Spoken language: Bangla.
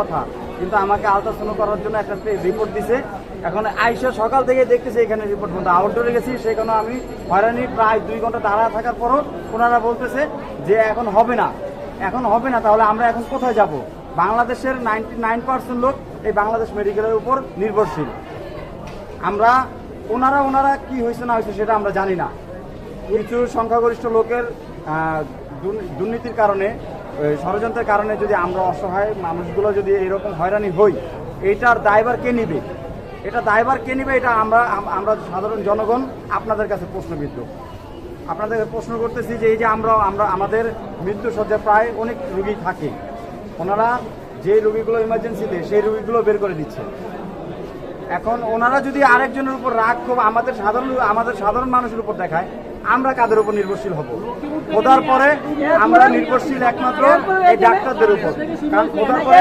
কথা, কিন্তু আমাকে আলট্রাসাউন্ড করার জন্য একটা রিপোর্ট দিছে। এখন আইসা সকাল থেকে দেখতেছি এখানে রিপোর্ট বন্ধ। আউটডোরে গেছি, সেখানে আমি হয়রানি প্রায় 2 ঘন্টা দাঁড়া থাকার পরও ওনারা বলতেছে যে এখন হবে না, এখন হবে না। তাহলে আমরা এখন কোথায় যাব? বাংলাদেশের 99% লোক এই বাংলাদেশ মেডিকেলের উপর নির্ভরশীল। আমরা ওনারা কি হয়েছে না হয়েছে সেটা আমরা জানি না। কিছু সংখ্যাগরিষ্ঠ লোকের দুর্নীতির কারণে, ষড়যন্ত্রের কারণে যদি আমরা অসহায় মানুষগুলো যদি এরকম হয়রানি হই, এইটার দায়ভার কে নিবে? এটা দায়ভার কে নিবে? এটা আমরা সাধারণ জনগণ আপনাদের কাছে প্রশ্নবিদ্ধ। আপনাদের প্রশ্ন করতেছি যে এই যে আমরা আমাদের মৃত্যু সজ্জায় প্রায় অনেক রুগী থাকে, ওনারা যে রুগীগুলো ইমার্জেন্সিতে সেই রুগীগুলো বের করে দিচ্ছে। এখন ওনারা যদি আরেকজনের উপর রাগ ক্ষোভ আমাদের সাধারণ মানুষের উপর দেখায়, আমরা কাদের উপর নির্ভরশীল হব? খোদার পরে আমরা নির্ভরশীল একমাত্র এই ডাক্তারদের উপর। কারণ খোদার পরে